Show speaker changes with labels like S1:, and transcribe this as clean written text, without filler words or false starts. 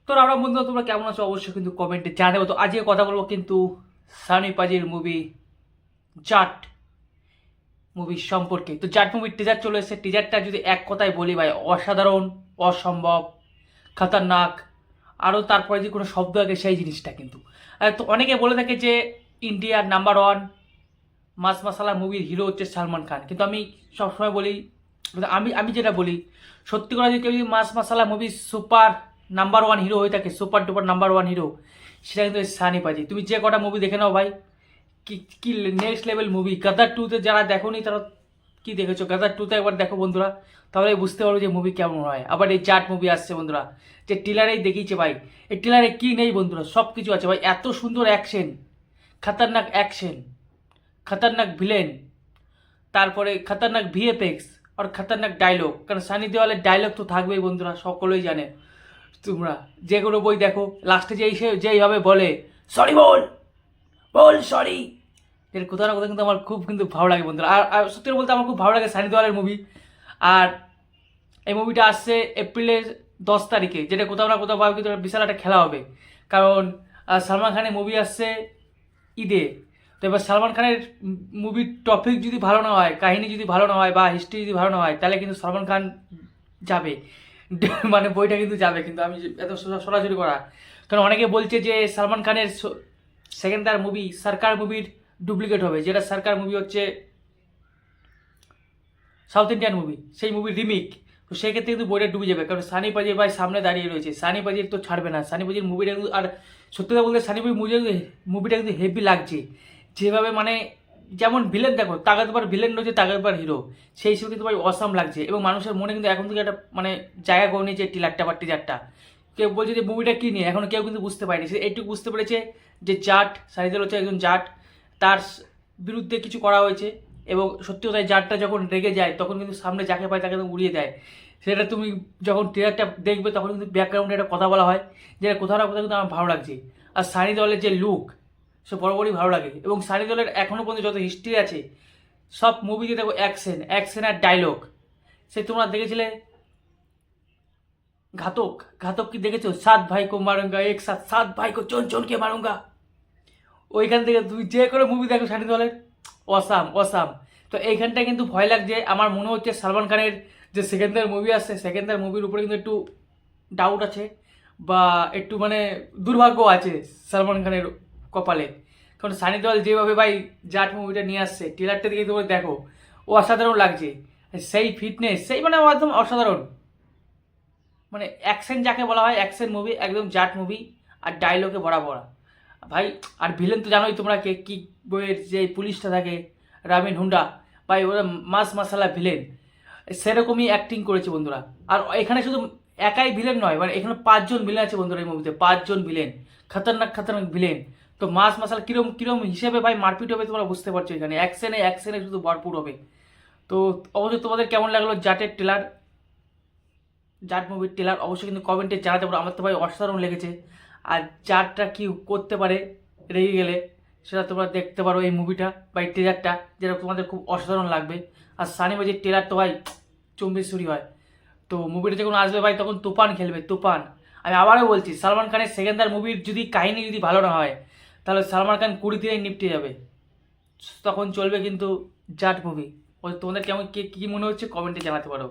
S1: তো আমরা বন্ধু তোমরা কেমন আছো অবশ্যই কিন্তু কমেন্টে জানাবো। তো আজকে কথা বলবো কিন্তু সানি পাজির মুভি জাট মুভির সম্পর্কে। তো জাট মুভির টিজার চলে এসেছে। টিজারটা যদি এক কথায় বলি ভাই, অসাধারণ, অসম্ভব, খতরনাক, আরও তারপরে যে কোনো শব্দ আগে সেই জিনিসটা কিন্তু। তো অনেকে বলে থাকে যে ইন্ডিয়ার নাম্বার ওয়ান মাস মাসালা মুভির হিরো হচ্ছে সালমান খান, কিন্তু আমি সবসময় বলি, আমি আমি যেটা বলি, সত্যি করে যদি কেউ যদি মাস মাসালা movie super number one hero হয়ে থাকে, super duper number one hero, সেটা কিন্তু সানি পাজি। তুমি যে কটা মুভি দেখে নাও ভাই, কি কি নেক্সট লেভেল মুভি। গাদার টুতে যারা দেখোনি তারা কি দেখেছো, গাদার টুতে একবার দেখো বন্ধুরা, তাহলে বুঝতে পারো যে মুভি কেমন হয়। আবার এই জাট মুভি আসছে বন্ধুরা, যে টিলারেই দেখিয়েছে ভাই, এই টিলারে কি নেই বন্ধুরা, সব কিছু আছে ভাই। এত সুন্দর অ্যাকশন, খতরনাক অ্যাকশন, খতরনাক ভিলেন, তারপরে খতরনাক ভিএফএক্স আর খতরনাক ডায়লগ। কারণ সানি দেওয়ালের ডায়লগ তো থাকবেই বন্ধুরা, সকলেই জানে। তোমরা যে কোনো বই দেখো, লাস্টে যেইভাবে বলে সরি বল বল সরি, এর কোথাও না কোথাও কিন্তু আমার খুব কিন্তু ভালো লাগে বন্ধুরা। আর সত্যি বলতে আমার খুব ভালো লাগে সানি দেওয়ালের মুভি। আর এই মুভিটা আসছে এপ্রিলের 10 তারিখে, যেটা কোথাও না কোথাও ভাবে কিন্তু বিশাল একটা খেলা হবে। কারণ সালমান খানের মুভি আসছে ঈদে। তো এবার সালমান খানের মুভির টপিক যদি ভালো না হয়, কাহিনী যদি ভালো না হয়, বা হিস্ট্রি যদি ভালো না হয়, তাহলে কিন্তু সালমান খান যাবে, মানে বইটা কিন্তু যাবে। কিন্তু আমি এত সরাসরি করা, কারণ অনেকে বলছে যে সালমান খানের সেকেন্ডার মুভি সরকার মুভির ডুপ্লিকেট হবে, যেটা সরকার মুভি হচ্ছে সাউথ ইন্ডিয়ান মুভি, সেই মুভির রিমিক। তো সেক্ষেত্রে কিন্তু বইটা ডুবে যাবে, কারণ সানি পাজির ভাই সামনে দাঁড়িয়ে রয়েছে, সানি পাজির তো ছাড়বে না। সানি পাজির মুভিটা কিন্তু, আর সত্যি কথা বলতে সানি মুভিটা কিন্তু হেভি লাগছে, যেভাবে মানে যেমন ভিলেন দেখো, তাগতবার ভিলেন রয়েছে, তাগতবার হিরো, সেই হিসেবে কিন্তু ভাই অসাম লাগছে। এবং মানুষের মনে কিন্তু এখন থেকে একটা মানে জায়গা করে নিয়েছে টিলারটা বা টিজারটা। কেউ বলছে যে মুভিটা কী নিয়ে, এখন কেউ কিন্তু বুঝতে পারেনি। সে এইটুকু বুঝতে পেরেছে যে জাট, সানিদল হচ্ছে একজন জাট, তার বিরুদ্ধে কিছু করা হয়েছে। এবং সত্যি কথাই জারটা যখন রেগে যায়, তখন কিন্তু সামনে যাকে পায় তাকে কিন্তু উড়িয়ে দেয়। সেটা তুমি যখন ট্রেলারটা দেখবে, তখন কিন্তু ব্যাকগ্রাউন্ডে একটা কথা বলা হয়, যেটা কোথাও না কোথাও কিন্তু আমার ভালো লাগছে। আর সানি দেওয়ালের যে লুক, সে বরাবরই ভালো লাগে। এবং সানি দেওয়ালের এখনও পর্যন্ত যত হিস্ট্রি আছে, সব মুভিতে দেখো অ্যাকশন অ্যাকশন আর ডায়লগ। সে তোমরা দেখেছিলে ঘাতক, ঘাতক কি দেখেছো, সাত ভাই কো মারুঙ্গা এক সাথ, সাত ভাই কো চোন চোন কে মারুঙ্গা। ওইখান থেকে তুমি যে কোনো মুভি দেখো সানি দেওয়ালের, অসাম অসাম। তো এইখানটায় কিন্তু ভয় লাগছে, আমার মনে হচ্ছে সালমান খানের যে সেকেন্ডার মুভি আসছে, সেকেন্ডার মুভির উপরে কিন্তু একটু ডাউট আছে, বা একটু মানে দুর্ভাগ্য আছে সালমান খানের কপালে। কারণ সানি দেওয়াল যেভাবে ভাই জাট মুভিটা নিয়ে আসছে, ট্রেলারটা দিকে তোমরা দেখো, ও অসাধারণ লাগছে। সেই ফিটনেস, সেই মানে একদম অসাধারণ, মানে অ্যাকশন যাকে বলা হয়, অ্যাকশন মুভি একদম জাট মুভি। আর ডায়লগে ভরা ভরা ভাই। আর ভিলেন তো জানোই তোমরা, কে কি বইয়ের যে পুলিশটা থাকে, রামিন হুন্ডা, ভাই ওরা মাস মাসালা ভিলেন, সেরকমই অ্যাক্টিং করেছে বন্ধুরা। আর এখানে শুধু একাই ভিলেন নয়, মানে এখানে 5জন ভিলেন আছে বন্ধুরা এই মুভিতে, 5জন ভিলেন, খতরনাক খতরনাক ভিলেন। তো মাস মাসালা কিরম কিরম হিসেবে ভাই মারপিট হবে তোমরা বুঝতে পারছো, এখানে অ্যাকশনে অ্যাকশনে শুধু ভরপুর হবে। তো অবশ্যই তোমাদের কেমন লাগলো জাটের ট্রেলার, জাট মুভির ট্রেলার অবশ্যই কিন্তু কমেন্টে জানাতে পারো। আমার তো ভাই অসাধারণ লেগেছে। আর জাটটা কি করতে পারে রেগে গেলে, সেটা তোমরা দেখতে পারো এই মুভিটা বা এই ট্রেলারটা, যেটা তোমাদের খুব অসাধারণ লাগবে। আর সানি বাজির ট্রেলার তো ভাই চুম্বেশ্বরী হয়। তো মুভিটা যখন আসবে ভাই, তখন তুফান খেলবে, তুফান। আমি আবারও বলছি, সালমান খানের সেকেন্ডার মুভির যদি কাহিনী যদি ভালো না হয়, তাহলে সালমান খান 20 দিনেই নিপটে যাবে। তখন চলবে কিন্তু জাট মুভি। তোমাদের কেমন কী মনে হচ্ছে কমেন্টে জানাতে পারো।